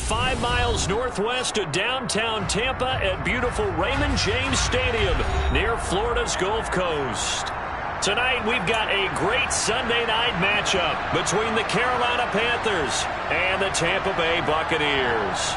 5 miles northwest of downtown Tampa at beautiful Raymond James Stadium near Florida's Gulf Coast. Tonight, we've got a great Sunday night matchup between the Carolina Panthers and the Tampa Bay Buccaneers.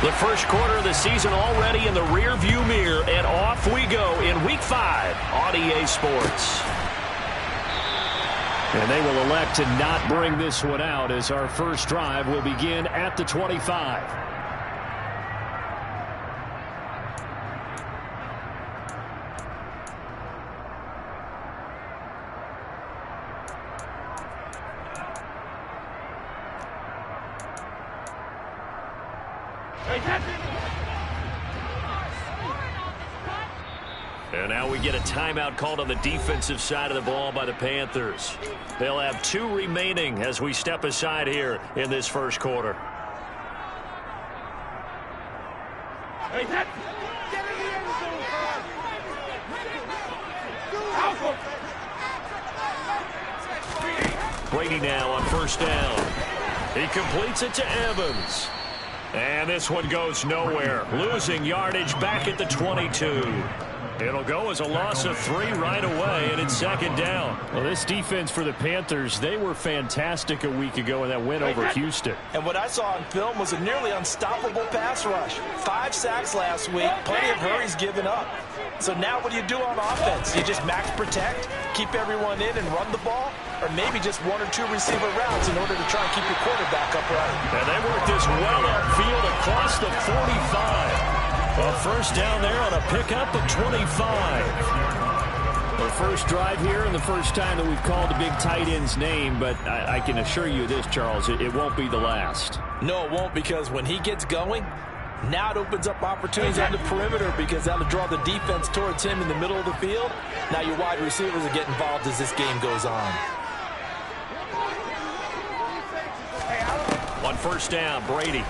The first quarter of the season already in the rear-view mirror, and off we go in Week 5 on EA Sports. And they will elect to not bring this one out as our first drive will begin at the 25. And now we get a timeout called on the defensive side of the ball by the Panthers. They'll have 2 remaining as we step aside here in this first quarter. Brady now on first down. He completes it to Evans. And this one goes nowhere. Losing yardage back at the 22. It'll go as a loss of 3 right away, and it's second down. Well, this defense for the Panthers, they were fantastic a week ago in that win over Houston. And what I saw on film was a nearly unstoppable pass rush. 5 sacks last week, plenty of hurries given up. So now what do you do on offense? You just max protect, keep everyone in and run the ball, or maybe just 1 or 2 receiver routes in order to try and keep your quarterback upright. And they work this well upfield across the 45. A first down there on a pickup of 25. The first drive here and the first time that we've called a big tight end's name, but I can assure you this, Charles, it won't be the last. No, it won't, because when he gets going, now it opens up opportunities on the perimeter because that'll draw the defense towards him in the middle of the field. Now your wide receivers will get involved as this game goes on. On first down, Brady.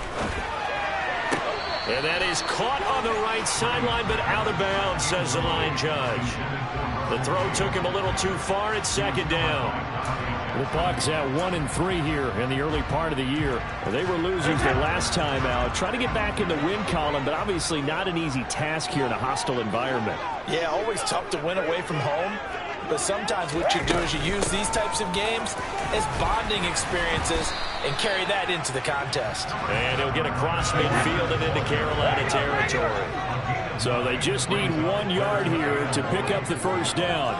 And that is caught on the right sideline, but out of bounds, says the line judge. The throw took him a little too far. It's second down. The Bucs at 1-3 here in the early part of the year. They were losing the last time out. Trying to get back in the win column, but obviously not an easy task here in a hostile environment. Yeah, always tough to win away from home. But sometimes what you do is you use these types of games as bonding experiences and carry that into the contest. And he'll get across midfield and into Carolina territory. So they just need 1 yard here to pick up the first down.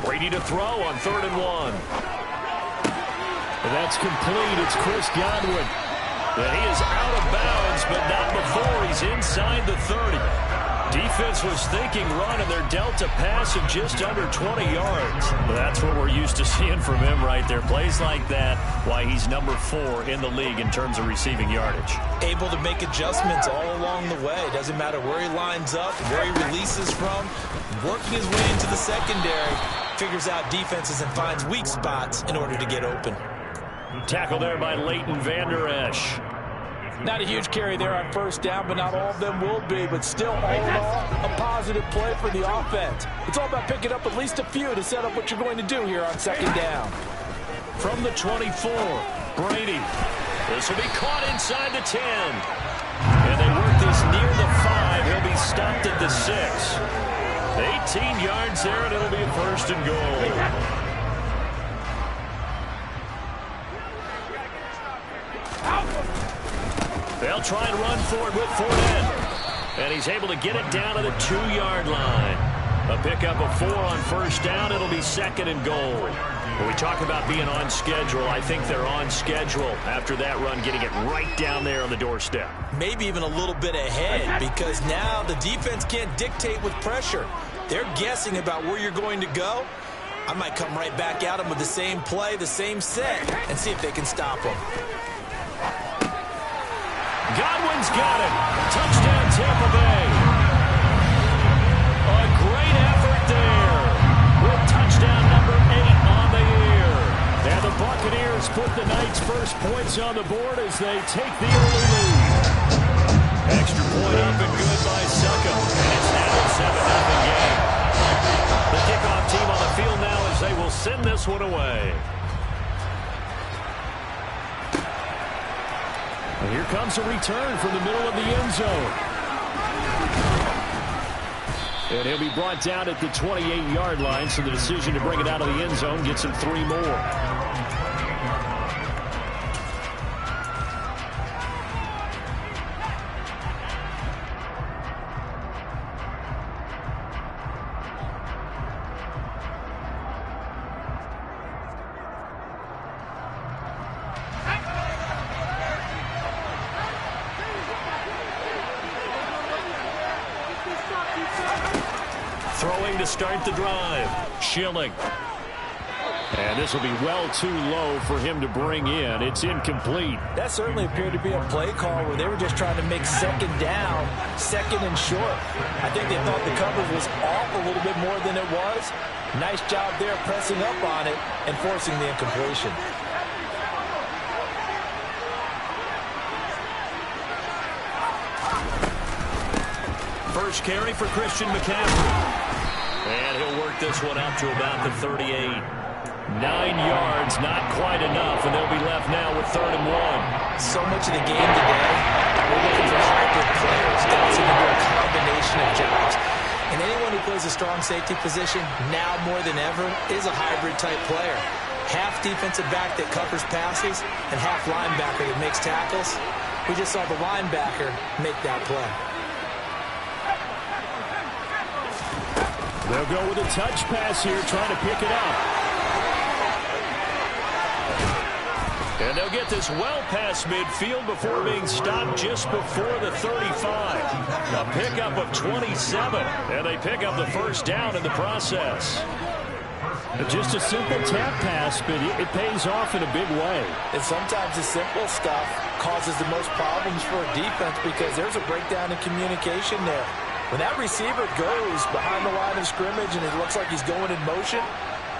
Brady to throw on 3rd and 1. And that's complete. It's Chris Godwin. And he is out of bounds, but not before he's inside the 30. Defense was thinking run, and they're dealt a pass of just under 20 yards. That's what we're used to seeing from him right there. Plays like that, why he's number 4 in the league in terms of receiving yardage. Able to make adjustments all along the way. Doesn't matter where he lines up, where he releases from. Working his way into the secondary, figures out defenses and finds weak spots in order to get open. Tackle there by Leighton Vander Esch. Not a huge carry there on first down, but not all of them will be. But still, all in all, a positive play for the offense. It's all about picking up at least a few to set up what you're going to do here on second down. From the 24, Brady. This will be caught inside the 10. And they work this near the 5. He'll be stopped at the 6. 18 yards there, and it'll be a first and goal. They'll try and run for it with Fournette. And he's able to get it down to the 2-yard line. A pickup of 4 on first down. It'll be 2nd and goal. When we talk about being on schedule, I think they're on schedule after that run, getting it right down there on the doorstep. Maybe even a little bit ahead, because now the defense can't dictate with pressure. They're guessing about where you're going to go. I might come right back at them with the same play, the same set, and see if they can stop them. Godwin's got it. Touchdown, Tampa Bay. Buccaneers put the Knights' first points on the board as they take the early lead. Extra point up and good by Suckham. And it's now a 7-0 game. The kickoff team on the field now as they will send this one away. And here comes a return from the middle of the end zone. And he'll be brought down at the 28-yard line, so the decision to bring it out of the end zone gets him 3 more. Throwing to start the drive. Schilling. And this will be well too low for him to bring in. It's incomplete. That certainly appeared to be a play call where they were just trying to make second down, second and short. I think they thought the coverage was off a little bit more than it was. Nice job there pressing up on it and forcing the incompletion. First carry for Christian McCaffrey. And he'll work this one out to about the 38. 9 yards, not quite enough, and they'll be left now with 3rd and 1. So much of the game today, we're looking for hybrid players, guys who can do a combination of jobs. And anyone who plays a strong safety position, now more than ever, is a hybrid-type player. Half defensive back that covers passes, and half linebacker that makes tackles. We just saw the linebacker make that play. They'll go with a touch pass here, trying to pick it up. And they'll get this well past midfield before being stopped just before the 35. A pickup of 27, and they pick up the first down in the process. Just a simple tap pass, but it pays off in a big way. And sometimes the simple stuff causes the most problems for a defense because there's a breakdown in communication there. When that receiver goes behind the line of scrimmage and it looks like he's going in motion,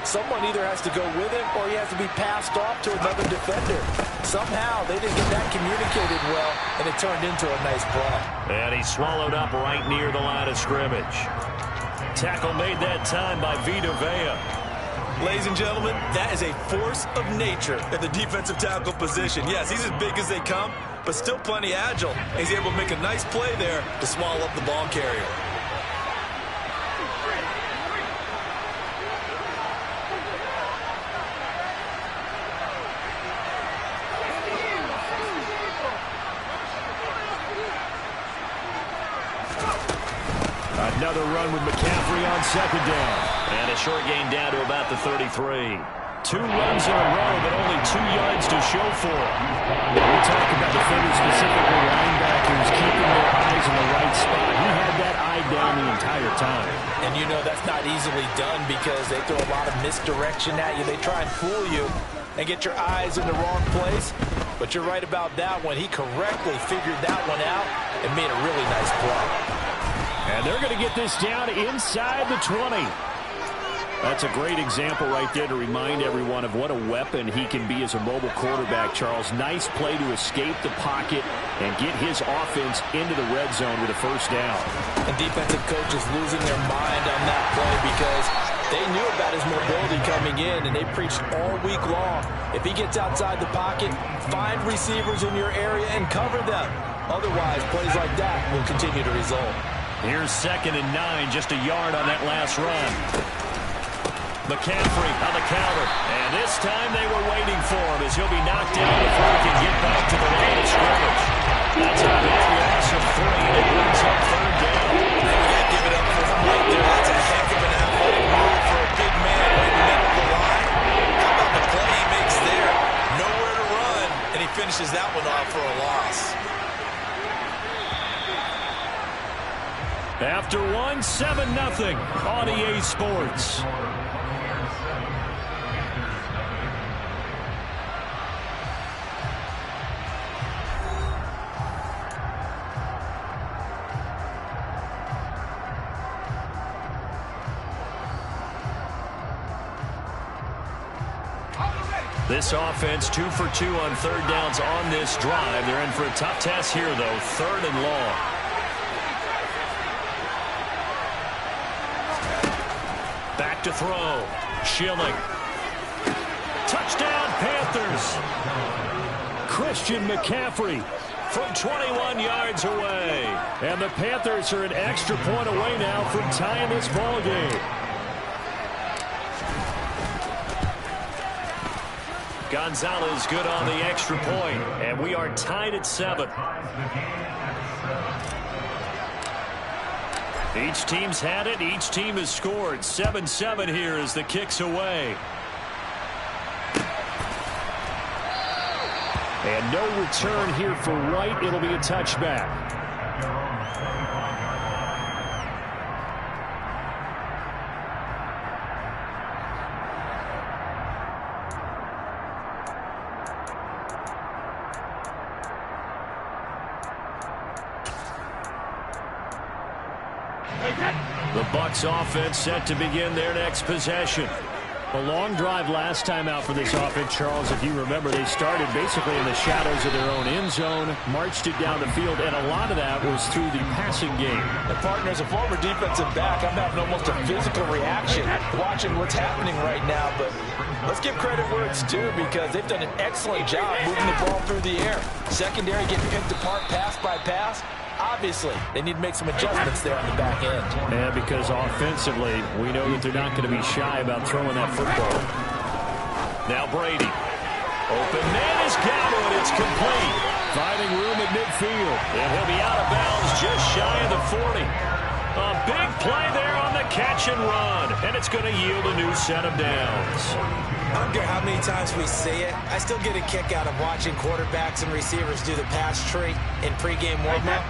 someone either has to go with him or he has to be passed off to another defender. Somehow they didn't get that communicated well, and it turned into a nice play. And he swallowed up right near the line of scrimmage. Tackle made that time by Vita Vea. Ladies and gentlemen, that is a force of nature at the defensive tackle position. Yes, he's as big as they come, but still plenty agile. He's able to make a nice play there to swallow up the ball carrier. Another run with McCaffrey on 2nd down. And a short gain down to about the 33. 2 runs in a row, but only 2 yards to show for it. We talk about defenders, specifically linebackers, keeping their eyes in the right spot. He had that eye down the entire time. And you know that's not easily done because they throw a lot of misdirection at you. They try and fool you and get your eyes in the wrong place. But you're right about that one. He correctly figured that one out and made a really nice play. And they're going to get this down inside the 20. That's a great example right there to remind everyone of what a weapon he can be as a mobile quarterback, Charles. Nice play to escape the pocket and get his offense into the red zone with a first down. And defensive coaches losing their mind on that play because they knew about his mobility coming in, and they preached all week long. If he gets outside the pocket, find receivers in your area and cover them. Otherwise, plays like that will continue to result. Here's 2nd and 9, just a yard on that last run. McCaffrey on the counter, and this time they were waiting for him as he'll be knocked down before he can get back to the line of scrimmage. That's a big loss of 3, and it brings up 3rd down. You can't give it up for him right there. That's a heck of an athletic move for a big man right in the middle of the line. How about the play he makes there? Nowhere to run, and he finishes that one off for a loss. After one, 7-0 on EA Sports. This offense 2 for 2 on third downs on this drive. They're in for a tough test here, though. 3rd and long. Back to throw. Schilling. Touchdown, Panthers. Christian McCaffrey from 21 yards away. And the Panthers are an extra point away now from tying this ball game. Gonzalez good on the extra point, and we are tied at 7. Each team's had it. Each team has scored. 7-7 here as the kick's away. And no return here for Wright. It'll be a touchback. The Bucs offense set to begin their next possession. A long drive last time out for this offense, Charles. If you remember, they started basically in the shadows of their own end zone, marched it down the field, and a lot of that was through the passing game. And partner, as a former defensive back, I'm having almost a physical reaction watching what's happening right now. But let's give credit where it's due, because they've done an excellent job moving the ball through the air. Secondary getting picked apart pass by pass. Obviously, they need to make some adjustments there on the back end. Yeah, because offensively, we know that they're not going to be shy about throwing that football. Now Brady. Open man is Gator. It's complete. Finding room at midfield. And he'll be out of bounds just shy of the 40. A big play there on the catch and run. And it's going to yield a new set of downs. I don't care how many times we see it. I still get a kick out of watching quarterbacks and receivers do the pass tree in pregame warm-up.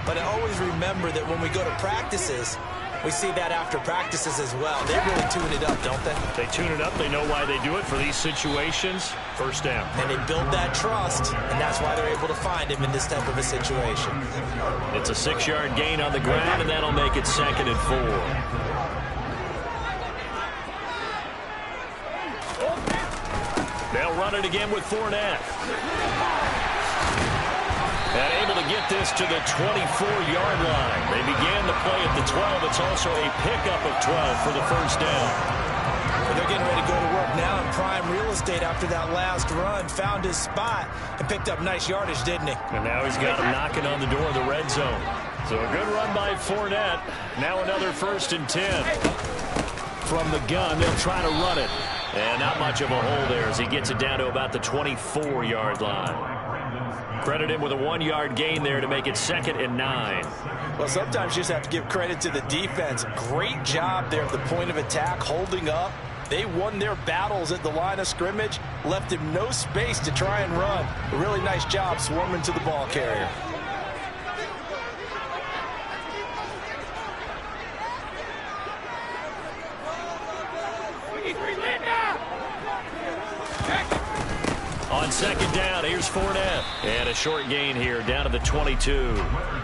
But I always remember that when we go to practices, we see that after practices as well. They really tune it up, don't they? They tune it up. They know why they do it for these situations. First down. And they build that trust, and that's why they're able to find him in this type of a situation. It's a 6-yard gain on the ground, and that'll make it 2nd and 4. They'll run it again with Fournette. And able to get this to the 24-yard line. They began the play at the 12. It's also a pickup of 12 for the first down. Well, they're getting ready to go to work now in prime real estate after that last run. Found his spot and picked up nice yardage, didn't he? And now he's got him knocking on the door of the red zone. So a good run by Fournette. Now another 1st and 10. From the gun, they'll try to run it. And not much of a hole there as he gets it down to about the 24-yard line. Credit him with a 1-yard gain there to make it 2nd and 9. Well, sometimes you just have to give credit to the defense. Great job there at the point of attack, holding up. They won their battles at the line of scrimmage, left him no space to try and run. A really nice job swarming to the ball carrier. On 2nd down, here's Fournette. And a short gain here down to the 22.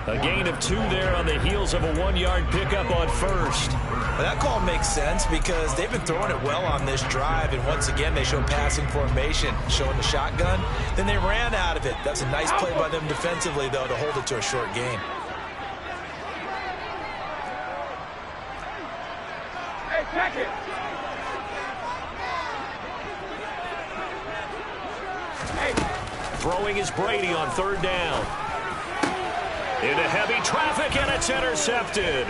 A gain of 2 there on the heels of a 1-yard pickup on 1st. Well, that call makes sense because they've been throwing it well on this drive. And once again, they show passing formation, showing the shotgun. Then they ran out of it. That's a nice play by them defensively, though, to hold it to a short gain. Hey, check it. Throwing is Brady on 3rd down. Into heavy traffic, and it's intercepted.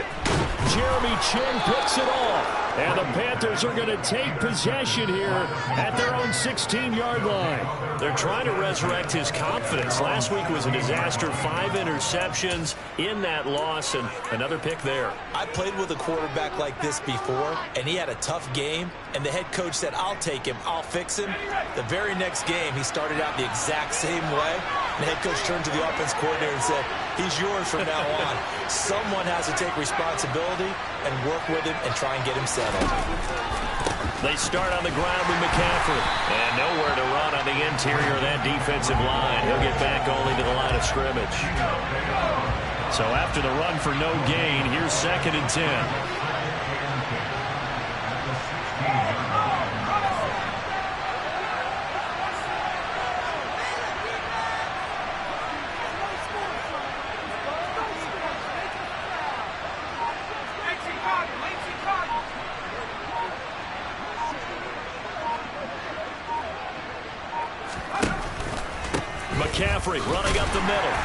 Jeremy Chin picks it off. And the Panthers are going to take possession here at their own 16-yard line. They're trying to resurrect his confidence. Last week was a disaster. 5 interceptions in that loss, and another pick there. I played with a quarterback like this before, and he had a tough game, and the head coach said, I'll take him, I'll fix him. The very next game, he started out the exact same way. The head coach turned to the offense coordinator and said, he's yours from now on. Someone has to take responsibility and work with him and try and get him settled. They start on the ground with McCaffrey. And nowhere to run on the interior of that defensive line. He'll get back only to the line of scrimmage. So after the run for no gain, here's 2nd and 10. McCaffrey running up the middle.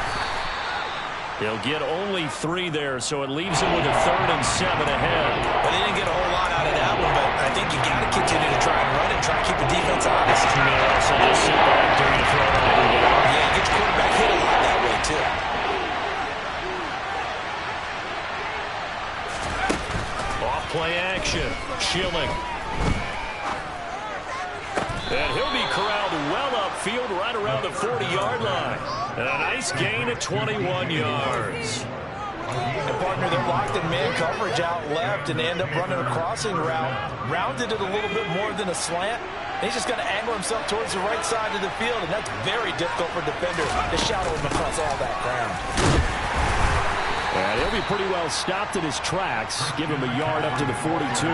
He'll get only 3 there, so it leaves him with a 3rd and 7 ahead. Well, they didn't get a whole lot out of that one, but I think you got to continue to try and run it, try to keep the defense honest. You may also just sit back during the throw on every down. Yeah, you get your quarterback hit a lot that way, too. Off play action. Schilling. And he'll be corralled well upfield right around the 40-yard line. And a nice gain of 21 yards. And partner, they're locked in man coverage out left, and they end up running a crossing route. Rounded it a little bit more than a slant. And he's just going to angle himself towards the right side of the field, and that's very difficult for a defender to shadow him across all that ground. And he'll be pretty well stopped in his tracks. Give him a yard up to the 42.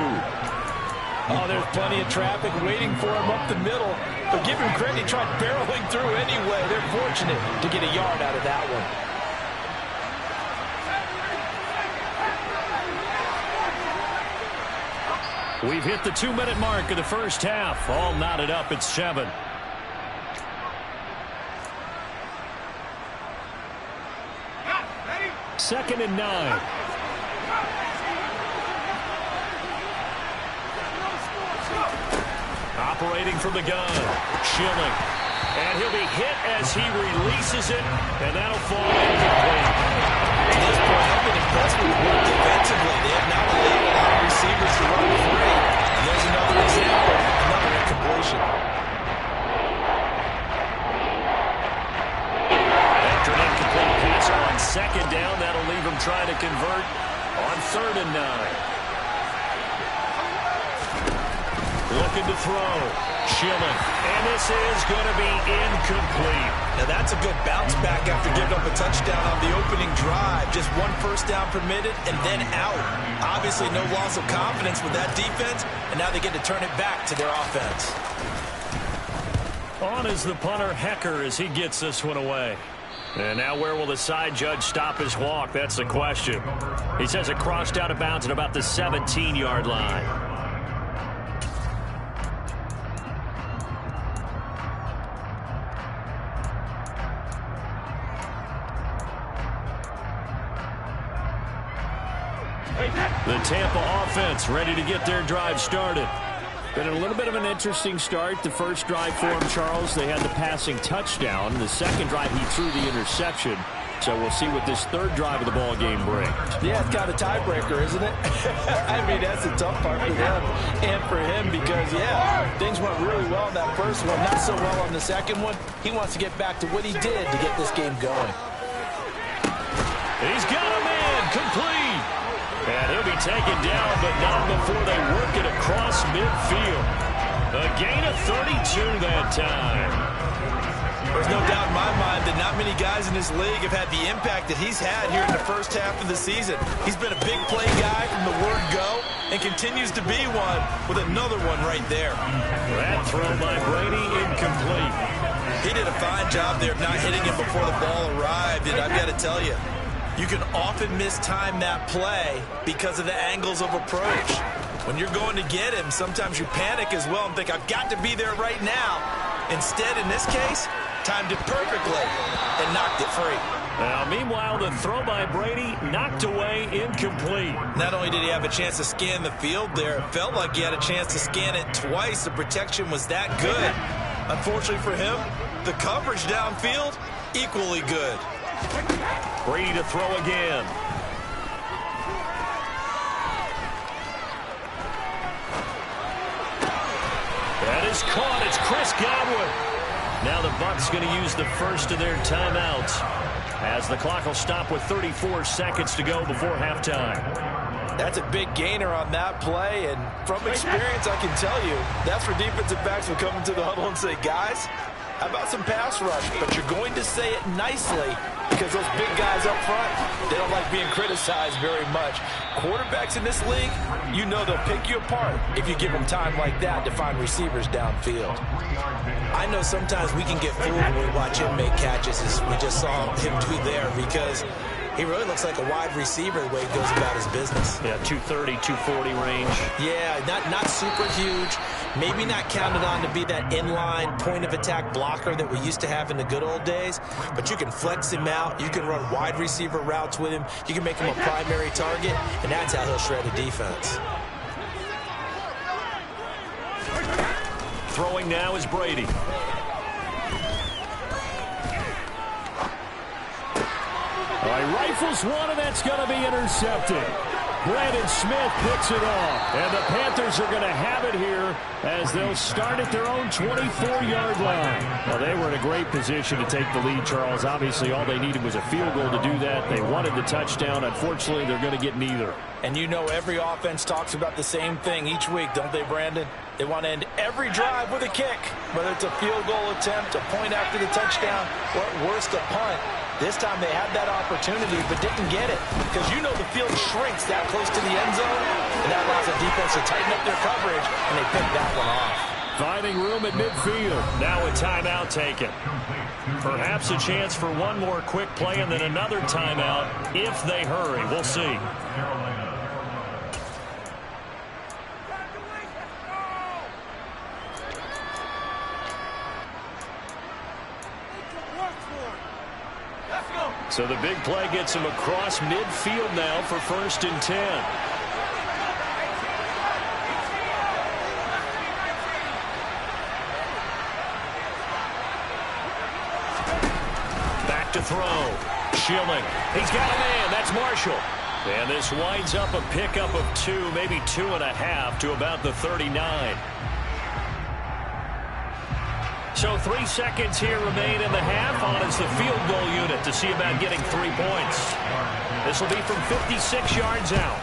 Oh, there's plenty of traffic waiting for him up the middle. But give him credit, he tried barreling through anyway. They're fortunate to get a yard out of that one. We've hit the 2-minute mark of the first half. All knotted up at 7. Second and 9. Operating from the gun. Schilling. And he'll be hit as he releases it, and that'll fall incomplete. At this point, I've been impressed with the work defensively. They have not allowed a lot of receivers to run free. And there's another example, another incompletion. After an incomplete pass on second down, that'll leave him trying to convert on 3rd and 9. Looking to throw. Schilling. And this is going to be incomplete. Now that's a good bounce back after giving up a touchdown on the opening drive. Just 1 first down permitted and then out. Obviously no loss of confidence with that defense, and now they get to turn it back to their offense. On is the punter, Hecker, as he gets this one away. And now where will the side judge stop his walk? That's the question. He says it crossed out of bounds at about the 17-yard line. The Tampa offense ready to get their drive started. Been a little bit of an interesting start. The first drive for him, Charles, they had the passing touchdown. The second drive, he threw the interception. So we'll see what this third drive of the ball game brings. Yeah, it's kind of a tiebreaker, isn't it? I mean, that's the tough part for them and for him because, yeah, things went really well in that first one, not so well on the second one. He wants to get back to what he did to get this game going. He's got a man complete. And he'll be taken down, but not before they work it across midfield. A gain of 32 that time. There's no doubt in my mind that not many guys in this league have had the impact that he's had here in the first half of the season. He's been a big play guy from the word go and continues to be one with another one right there. That throw by Brady incomplete. He did a fine job there of not hitting him before the ball arrived, and I've got to tell you, you can often mistime that play because of the angles of approach. When you're going to get him, sometimes you panic as well and think, I've got to be there right now. Instead, in this case, timed it perfectly and knocked it free. Now, meanwhile, the throw by Brady knocked away incomplete. Not only did he have a chance to scan the field there, it felt like he had a chance to scan it twice. The protection was that good. Unfortunately for him, the coverage downfield, equally good. Brady to throw again. That is caught. It's Chris Godwin. Now the Bucs going to use the first of their timeouts as the clock will stop with 34 seconds to go before halftime. That's a big gainer on that play, and from experience, I can tell you, that's where defensive backs will come into the huddle and say, guys, how about some pass rush? But you're going to say it nicely because those big guys up front, they don't like being criticized very much. Quarterbacks in this league, you know they'll pick you apart if you give them time like that to find receivers downfield. I know sometimes we can get fooled when we watch him make catches, as we just saw him do there, because he really looks like a wide receiver the way he goes about his business. Yeah, 230, 240 range. Yeah, not super huge, Maybe not counted on to be that inline point-of-attack blocker that we used to have in the good old days, but you can flex him out. You can run wide receiver routes with him. You can make him a primary target, and that's how he'll shred a defense. Throwing now is Brady. All right, rifles one, and that's going to be intercepted. Brandon Smith picks it off, and the Panthers are going to have it here as they'll start at their own 24-yard line. Well, they were in a great position to take the lead, Charles. Obviously, all they needed was a field goal to do that. They wanted the touchdown. Unfortunately, they're going to get neither. And you know every offense talks about the same thing each week, don't they, Brandon? They want to end every drive with a kick, whether it's a field goal attempt, a point after the touchdown, or at worst, a punt. This time they had that opportunity but didn't get it because you know the field shrinks that close to the end zone, and that allows the defense to tighten up their coverage, and they picked that one off. Finding room at midfield. Now a timeout taken. Perhaps a chance for one more quick play and then another timeout if they hurry. We'll see. So the big play gets him across midfield now for 1st and 10. Back to throw. Schilling. He's got a man. That's Marshall. And this winds up a pickup of 2, maybe 2.5 to about the 39. So 3 seconds here remain in the half. On is the field goal unit to see about getting 3 points. This will be from 56 yards out.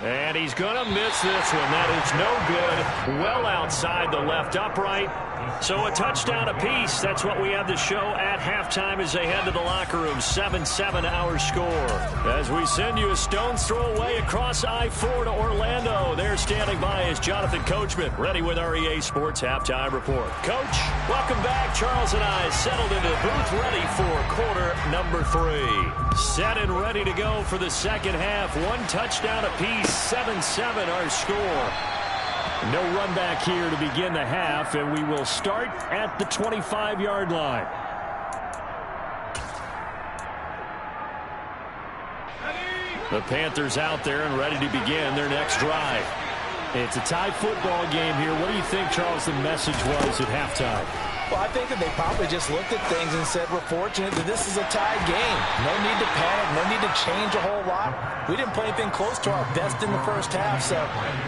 And he's going to miss this one. That is no good. Well outside the left upright. So a touchdown apiece. That's what we have to show at halftime as they head to the locker room. 7-7 our score. As we send you a stone's throw away across I-4 to Orlando. There standing by is Jonathan Coachman, ready with our EA Sports Halftime Report. Coach, welcome back. Charles and I settled into the booth, ready for quarter number 3. Set and ready to go for the second half. 1 touchdown apiece. 7-7 our score. No run back here to begin the half, and we will start at the 25-yard line. The Panthers out there and ready to begin their next drive. It's a tie football game here. What do you think, Charles, the message was at halftime? Well, I think that they probably just looked at things and said, we're fortunate that this is a tie game. No need to panic. No need to change a whole lot. We didn't play anything close to our best in the first half, so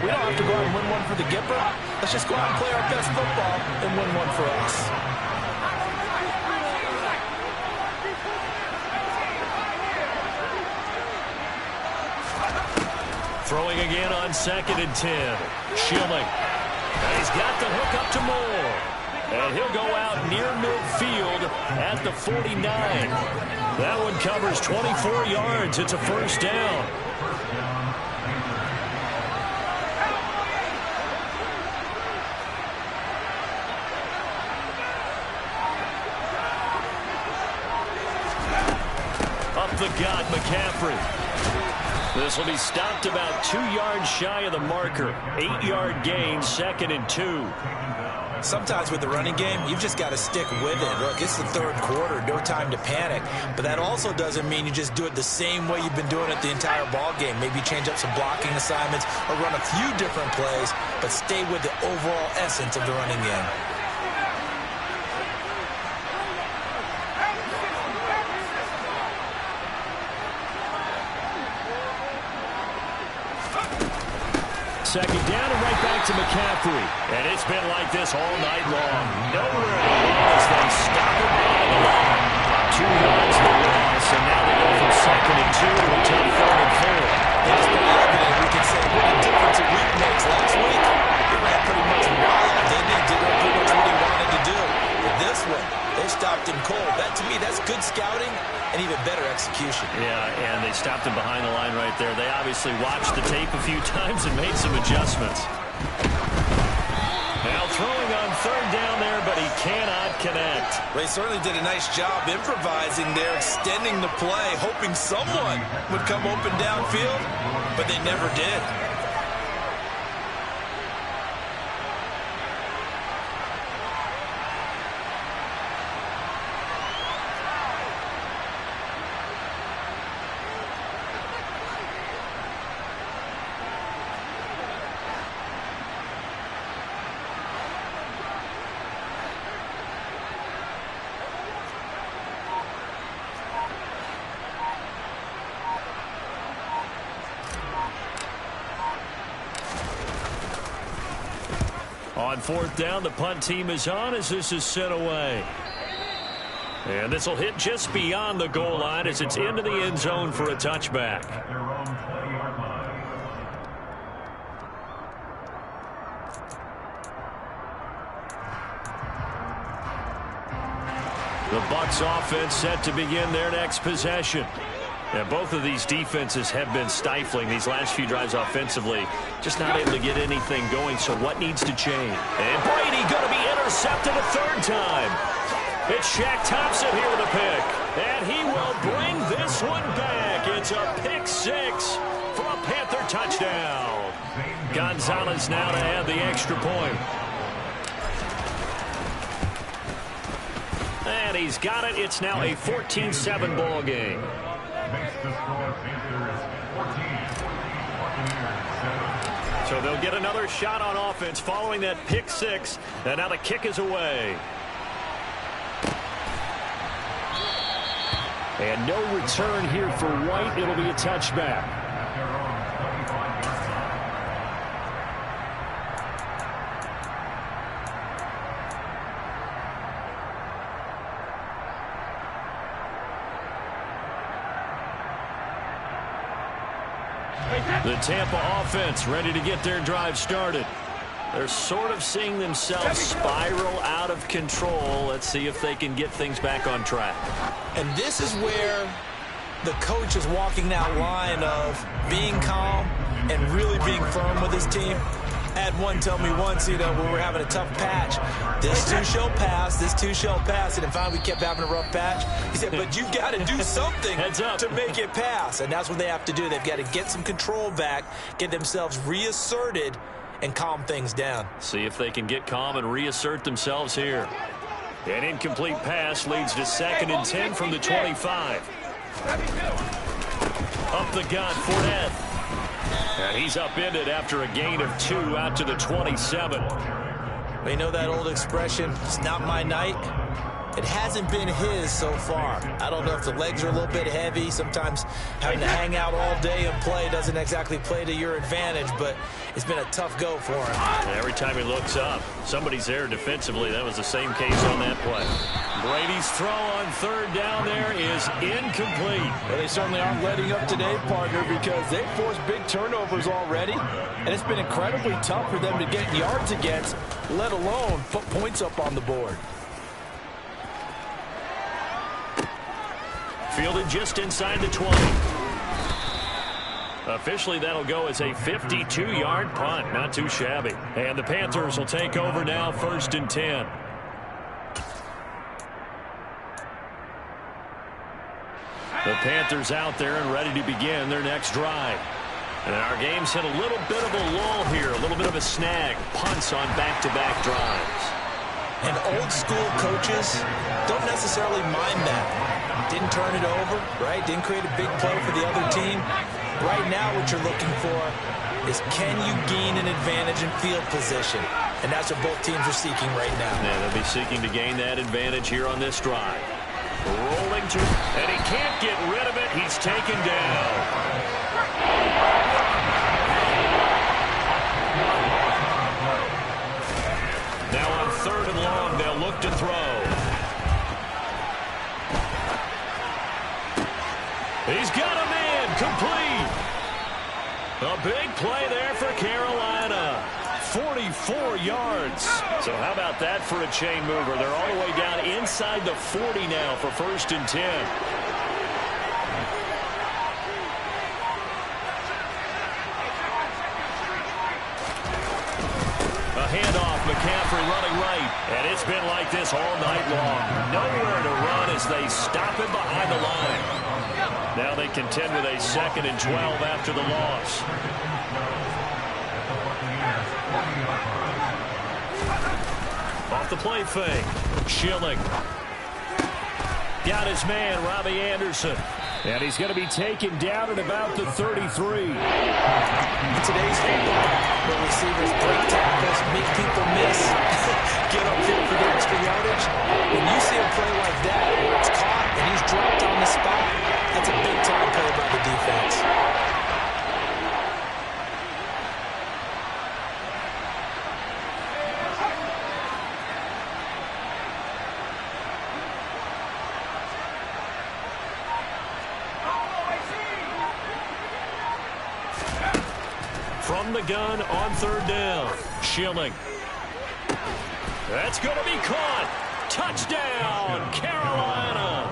we don't have to go out and win one for the Gipper. Let's just go out and play our best football and win one for us. Throwing again on 2nd and 10. Schilling. And he's got the hook up to Moore. And he'll go out near midfield at the 49. That one covers 24 yards. It's a 1st down. Up the gut, McCaffrey. This will be stopped about 2 yards shy of the marker. 8-yard gain, 2nd and 2. Sometimes with the running game, you've just got to stick with it. Look, it's the 3rd quarter, no time to panic. But that also doesn't mean you just do it the same way you've been doing it the entire ball game. Maybe change up some blocking assignments or run a few different plays, but stay with the overall essence of the running game. Second down and right back to McCaffrey. And it's been like this all night long. Nowhere to run as they stop him behind the line. 2 yards the loss, and now they go from 2nd and 2 to a tough 3rd and 4. It's pretty evident. We can say what a difference a week makes. Last week, he ran pretty much wild, didn't he? Did pretty much what he wanted to do. But this one, they stopped him cold. That, to me, that's good scouting and even better execution. Yeah, and they stopped him behind the line right there. They obviously watched the tape a few times and made some adjustments. Now throwing on 3rd down there, but he cannot connect. They certainly did a nice job improvising there, extending the play, hoping someone would come open downfield, but they never did. On fourth down, the punt team is on as this is sent away. And this will hit just beyond the goal line as it's into the end zone for a touchback. The Bucs offense set to begin their next possession. And both of these defenses have been stifling these last few drives offensively. Just not able to get anything going, so what needs to change? And Brady going to be intercepted a third time. It's Shaq Thompson here with a pick. And he will bring this one back. It's a pick six for a Panther touchdown. Gonzalez now to add the extra point. And he's got it. It's now a 14-7 ball game. So they'll get another shot on offense following that pick six. And now the kick is away. And no return here for White. It'll be a touchback. The Tampa offense ready to get their drive started. They're sort of seeing themselves spiral out of control. Let's see if they can get things back on track. And this is where the coach is walking that line of being calm and really being firm with his team. I had one tell me once, when we're having a tough patch, this too shall pass, this too shall pass. And finally we kept having a rough patch. He said, but you've got to do something to make it pass. And that's what they have to do. They've got to get some control back, get themselves reasserted, and calm things down. See if they can get calm and reassert themselves here. An incomplete pass leads to 2nd and 10 from the 25. Up the gut, Fournette. And he's upended after a gain of 2 out to the 27. We know that old expression, it's not my night. It hasn't been his so far. I don't know if the legs are a little bit heavy. Sometimes having to hang out all day and play doesn't exactly play to your advantage, but it's been a tough go for him. And every time he looks up, somebody's there defensively. That was the same case on that play. Brady's throw on 3rd down there is incomplete. Well, they certainly aren't letting up today, partner, because they've forced big turnovers already, and it's been incredibly tough for them to get yards against, let alone put points up on the board. Fielded just inside the 20. Officially, that'll go as a 52-yard punt. Not too shabby. And the Panthers will take over now, 1st and 10. The Panthers out there and ready to begin their next drive. And our game's hit a little bit of a lull here, a little bit of a snag. Punts on back-to-back drives. And old school coaches don't necessarily mind that. Didn't turn it over, right? Didn't create a big play for the other team. Right now what you're looking for is can you gain an advantage in field position? And that's what both teams are seeking right now. Yeah, they'll be seeking to gain that advantage here on this drive. Rolling to, and he can't get rid of it. He's taken down. Now on 3rd and long, they'll look to throw. He's got him in, complete. A big play there for Carolina. 44 yards. So how about that for a chain mover? They're all the way down inside the 40 now for 1st and 10. A handoff, McCaffrey running right. And it's been like this all night long. Nowhere to run as they stop him behind the line. Now they contend with a 2nd and 12 after the loss. Off the play fake. Schilling. Got his man, Robbie Anderson. And he's going to be taken down at about the 33. In today's football, the receivers break tackles, make people miss, get upfield for the extra yardage. When you see a play like that where it's caught and he's dropped on the spot, that's a big-time play by the defense. From the gun on third down. Schilling. That's going to be caught. Touchdown, Carolina.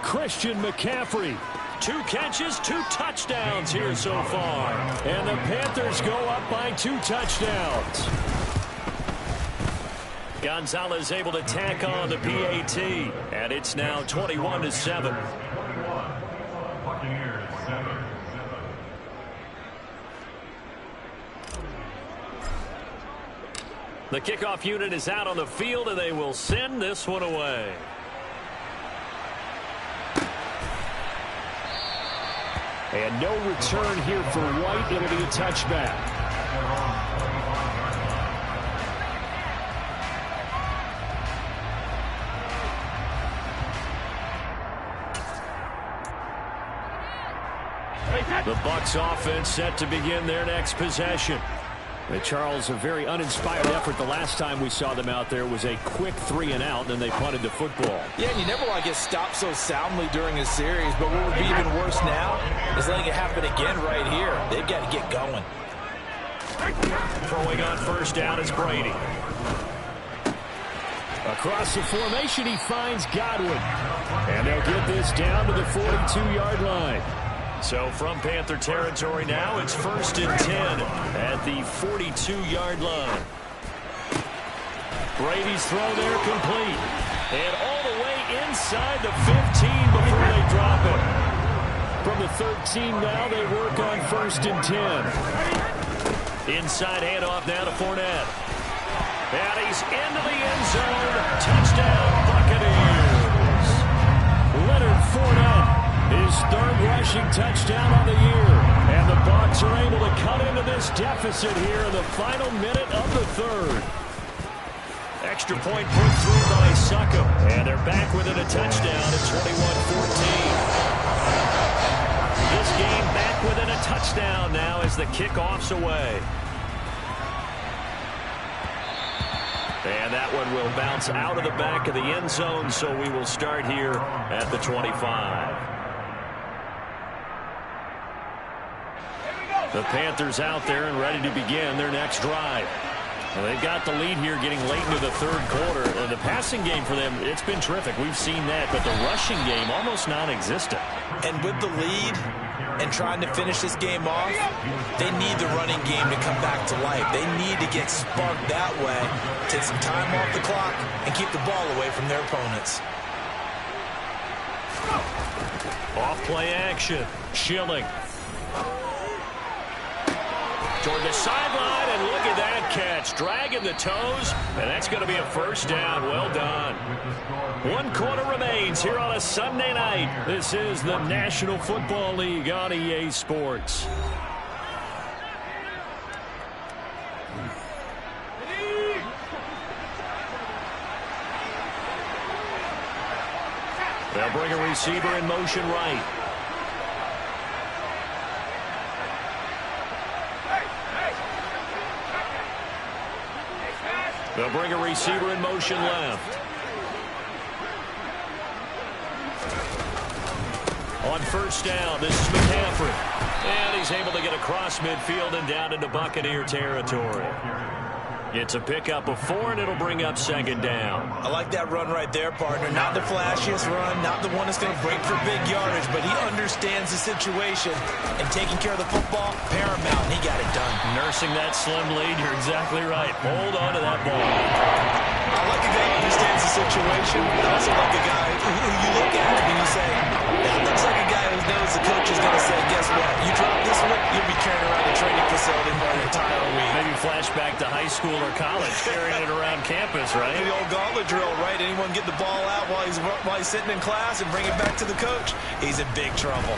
Christian McCaffrey. 2 catches, 2 touchdowns here so far. And the Panthers go up by 2 touchdowns. Gonzalez able to tack on the PAT. And it's now 21-7. The kickoff unit is out on the field, and they will send this one away. And no return here for White. It'll be a touchback. The Bucs offense set to begin their next possession. Charles, a very uninspired effort the last time we saw them out there was a quick 3 and out, and then they punted the football. Yeah, and you never want to get stopped so soundly during a series, but what would be even worse now is letting it happen again right here. They've got to get going. Throwing on first down is Brady. Across the formation, he finds Godwin. And they'll get this down to the 42-yard line. So from Panther territory now, it's 1st and 10 at the 42-yard line. Brady's throw there complete. And all the way inside the 15 before they drop it. From the 13 now, they work on 1st and 10. Inside handoff now to Fournette. And he's into the end zone. Touchdown, Buccaneers. Leonard Fournette. His 3rd rushing touchdown on the year. And the Bucs are able to cut into this deficit here in the final minute of the 3rd. Extra point put through by Succop. And they're back within a touchdown at 21-14. This game back within a touchdown now as the kickoff's away. And that one will bounce out of the back of the end zone, so we will start here at the 25. The Panthers out there and ready to begin their next drive. Well, they've got the lead here getting late into the 3rd quarter. The passing game for them, it's been terrific. We've seen that, but the rushing game almost non-existent. And with the lead and trying to finish this game off, they need the running game to come back to life. They need to get sparked that way, take some time off the clock, and keep the ball away from their opponents. Off play action. Schilling. Toward the sideline, and look at that catch. Dragging the toes, and that's going to be a first down. Well done. 1 quarter remains here on a Sunday night. This is the National Football League on EA Sports. They'll bring a receiver in motion right. They'll bring a receiver in motion left. On first down, this is McCaffrey. And he's able to get across midfield and down into Buccaneer territory. It's a pickup of 4, and it'll bring up 2nd down. I like that run right there, partner. Not the flashiest run, not the one that's going to break for big yardage, but he understands the situation, and taking care of the football, paramount, and he got it done. Nursing that slim lead, you're exactly right. Hold on to that ball. I like a guy who understands the situation. I also like a guy who you look at and you say, that looks like a guy who knows the coach is going to say, guess what? You drop this one, you'll be carrying around the training facility for an entire week. Maybe flashback to high school or college, carrying it around campus, right? The old gauntlet drill, right? Anyone get the ball out while he's sitting in class and bring it back to the coach? He's in big trouble.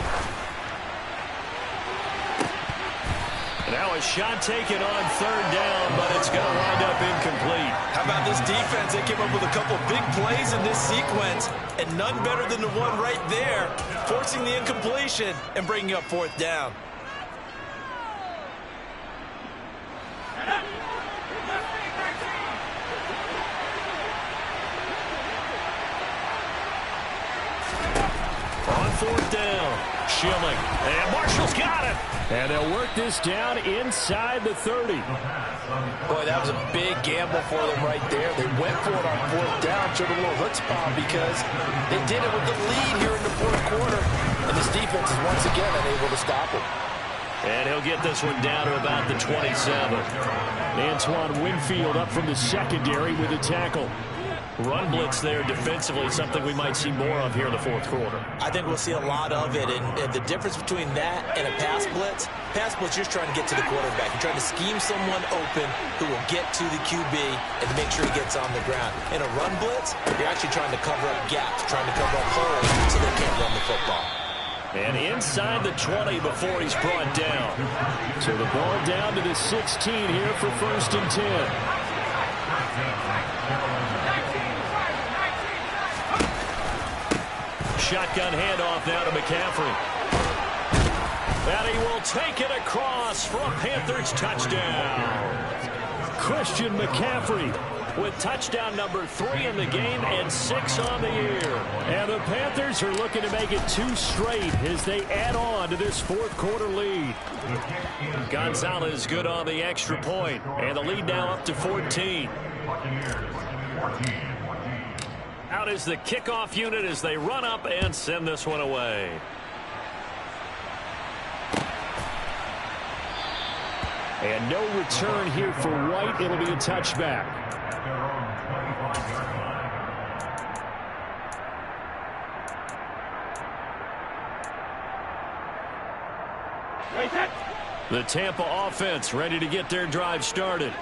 Now a shot taken on 3rd down, but it's going to wind up incomplete. How about this defense? They came up with a couple big plays in this sequence, and none better than the one right there, forcing the incompletion and bringing up 4th down. On 4th down. Schilling. And Marshall's got it. And they'll work this down inside the 30. Boy, that was a big gamble for them right there. They went for it on 4th down, showed a little chutzpah because they did it with the lead here in the 4th quarter. And this defense is once again unable to stop him. And he'll get this one down to about the 27. Antoine Winfield up from the secondary with a tackle. Run blitz there defensively, something we might see more of here in the 4th quarter. I think we'll see a lot of it, and the difference between that and a pass blitz, you're trying to get to the quarterback. You're trying to scheme someone open who will get to the QB and make sure he gets on the ground. In a run blitz, you're actually trying to cover up gaps, trying to cover up holes so they can't run the football. And inside the 20 before he's brought down. So the ball down to the 16 here for 1st and 10. Shotgun handoff now to McCaffrey. And he will take it across for a Panthers touchdown. Christian McCaffrey with touchdown number 3 in the game and 6 on the year. And the Panthers are looking to make it 2 straight as they add on to this 4th quarter lead. Gonzalez good on the extra point, and the lead now up to 14. Out is the kickoff unit as they run up and send this one away. And no return here for White. It'll be a touchback. The Tampa offense ready to get their drive started.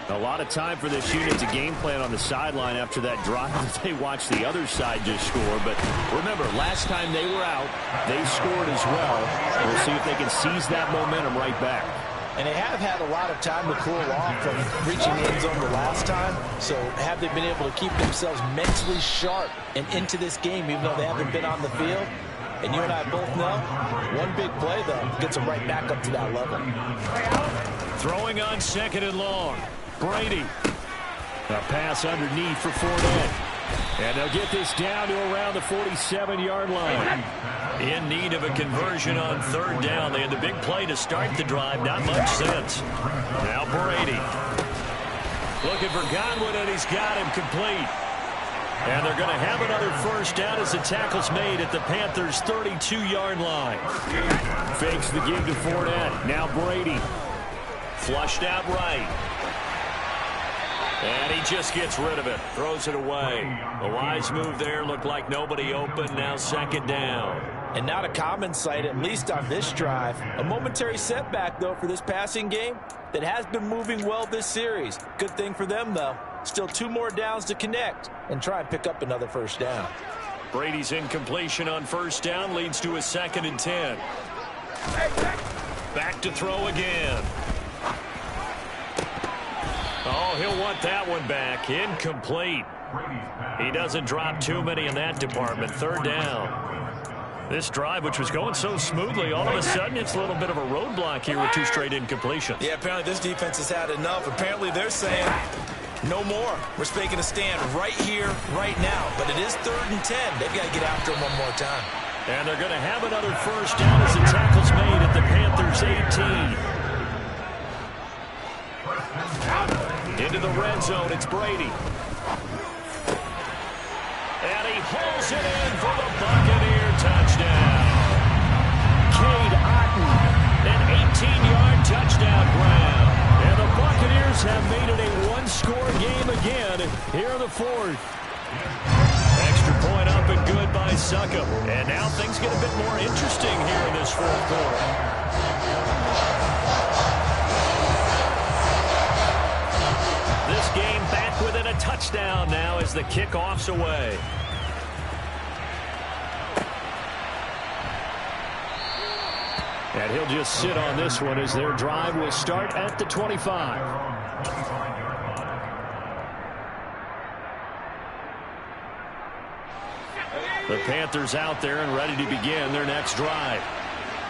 A lot of time for this unit to game plan on the sideline after that drive that they watched the other side just score. But remember, last time they were out, they scored as well. We'll see if they can seize that momentum right back. And they have had a lot of time to cool off from reaching the end zone the last time. So have they been able to keep themselves mentally sharp and into this game even though they haven't been on the field? And you and I both know, one big play, though, gets them right back up to that level. Throwing on 2nd and long. Brady. A pass underneath for Fournette. And they'll get this down to around the 47-yard line. In need of a conversion on 3rd down. They had the big play to start the drive. Not much sense. Now Brady. Looking for Godwin, and he's got him complete. And they're going to have another 1st down as the tackle's made at the Panthers' 32-yard line. Fakes the give to Fournette. Now Brady. Flushed out right. And he just gets rid of it. Throws it away. A wise move there. Looked like nobody open. Now 2nd down. And not a common sight, at least on this drive. A momentary setback, though, for this passing game that has been moving well this series. Good thing for them, though. Still 2 more downs to connect and try and pick up another 1st down. Brady's incompletion on 1st down leads to a 2nd and 10. Back to throw again. Oh, he'll want that one back. Incomplete. He doesn't drop too many in that department. 3rd down. This drive, which was going so smoothly, all of a sudden it's a little bit of a roadblock here with 2 straight incompletions. Yeah, apparently this defense has had enough. Apparently they're saying no more. We're making a stand right here, right now. But it is 3rd and 10. They've got to get after him one more time. And they're going to have another 1st down as the tackle's made at the Panthers' 18. Into the red zone, it's Brady. And he hauls it in for the Buccaneer touchdown. Cade Otton, an 18-yard touchdown grab. And the Buccaneers have made it a 1-score game again here in the 4th. Extra point up and good by Succop. And now things get a bit more interesting here in this 4th quarter. This game back within a touchdown now as the kickoff's away. And he'll just sit on this one as their drive will start at the 25. The Panthers out there and ready to begin their next drive.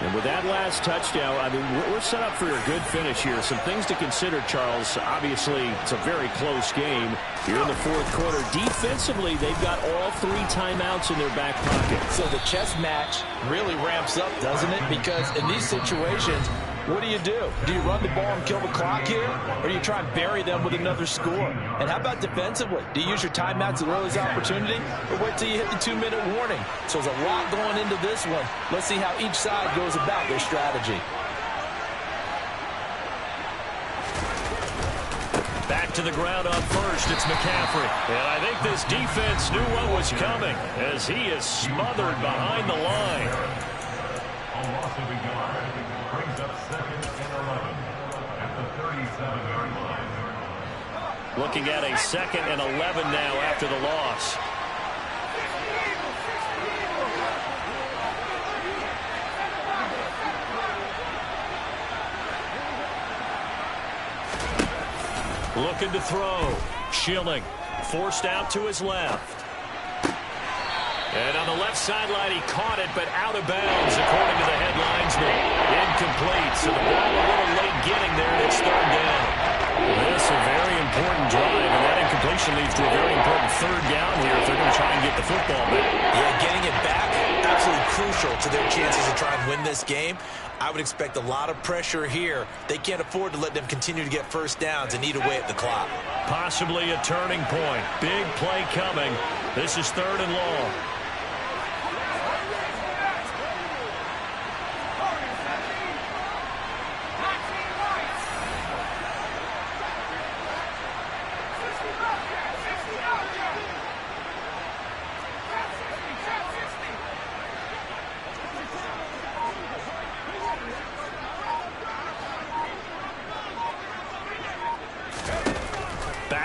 And with that last touchdown, I mean, we're set up for a good finish here. Some things to consider, Charles. Obviously, it's a very close game here in the fourth quarter. Defensively, they've got all 3 timeouts in their back pocket. So the chess match really ramps up, doesn't it? Because in these situations, what do? Do you run the ball and kill the clock here? Or do you try and bury them with another score? And how about defensively? Do you use your timeouts at earliest opportunity? Or wait till you hit the 2-minute warning? So there's a lot going into this one. Let's see how each side goes about their strategy. Back to the ground on first. It's McCaffrey. And I think this defense knew what was coming as he is smothered behind the line. A loss of a yard brings up 2nd and 11 at the 37-yard line. Looking at a 2nd and 11 now after the loss. Looking to throw. Schilling forced out to his left. And on the left sideline, he caught it, but out of bounds, according to the headlinesman. Incomplete, so the ball a little late getting there, and it's 3rd down. This is a very important drive, and that incompletion leads to a very important 3rd down here if they're going to try and get the football back. Yeah, getting it back, absolutely crucial to their chances to try and win this game. I would expect a lot of pressure here. They can't afford to let them continue to get first downs and eat away at the clock. Possibly a turning point. Big play coming. This is 3rd and long.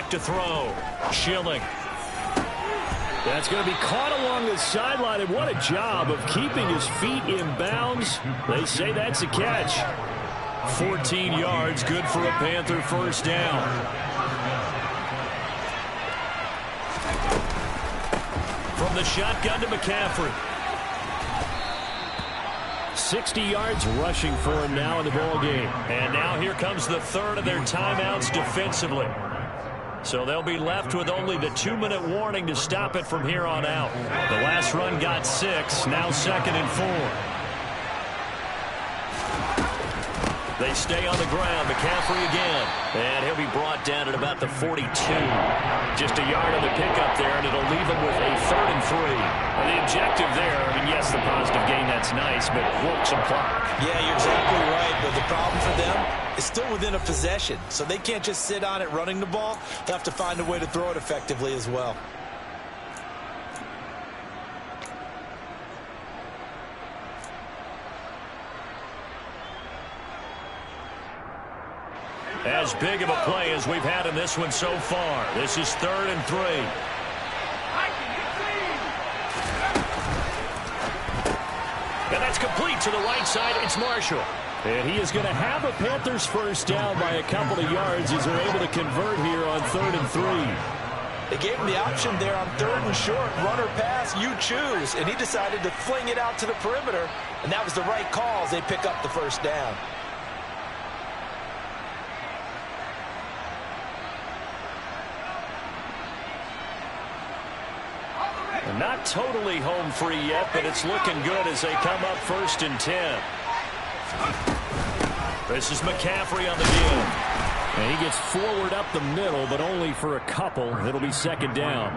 To throw. Schilling. That's going to be caught along the sideline, and what a job of keeping his feet in bounds. They say that's a catch. 14 yards, good for a Panther first down. From the shotgun to McCaffrey. 60 yards rushing for him now in the ball game. And now here comes the 3rd of their timeouts defensively. So they'll be left with only the 2-minute warning to stop it from here on out. The last run got 6, now 2nd and 4. They stay on the ground. McCaffrey again. And he'll be brought down at about the 42. Just a yard on the pickup there, and it'll leave him with a 3rd and 3. And the objective there, I mean, yes, the positive gain, that's nice, but work some clock. Yeah, you're exactly right, but the problem for them is still within a possession. So they can't just sit on it running the ball. They have to find a way to throw it effectively as well. As big of a play as we've had in this one so far. This is 3rd and 3. And that's complete to the right side. It's Marshall. And he is going to have a Panthers first down by a couple of yards as they're able to convert here on 3rd and 3. They gave him the option there on 3rd and short. Run or pass, you choose. And he decided to fling it out to the perimeter. And that was the right call as they pick up the first down. Not totally home free yet, but it's looking good as they come up 1st and 10. This is McCaffrey on the deal. And he gets forward up the middle, but only for a couple. It'll be 2nd down.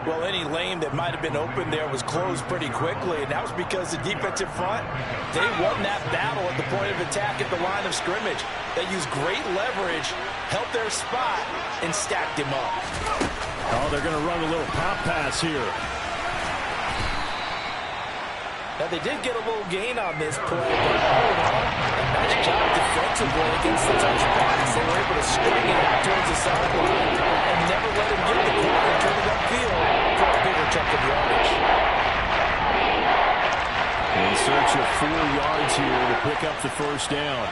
Well, any lane that might have been open there was closed pretty quickly, and that was because the defensive front, they won that battle at the point of attack at the line of scrimmage. They used great leverage, helped their spot, and stacked him up. Oh, they're going to run a little pop pass here. Now, they did get a little gain on this play, but all in all, a nice job defensively against the touch pass. They were able to string it out towards the sideline and never let him get the corner and turn it upfield for a bigger chunk of yardage. In search of 4 yards here to pick up the first down.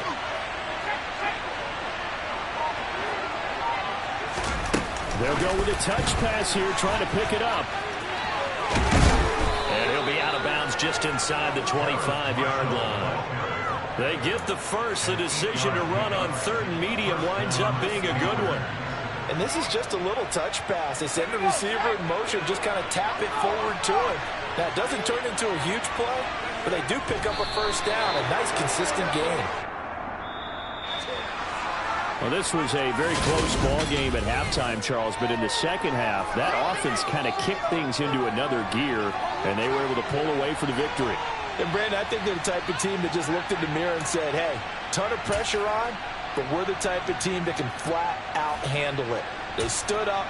They'll go with a touch pass here, trying to pick it up. And he'll be out of bounds just inside the 25-yard line. They get the first. The decision to run on 3rd and medium winds up being a good one. And this is just a little touch pass. They send the receiver in motion, just kind of tap it forward to him. Now, it doesn't turn into a huge play, but they do pick up a first down. A nice, consistent game. Well, this was a very close ball game at halftime, Charles, but in the second half, that offense kind of kicked things into another gear, and they were able to pull away for the victory. And, Brandon, I think they're the type of team that just looked in the mirror and said, hey, ton of pressure on, but we're the type of team that can flat out handle it. They stood up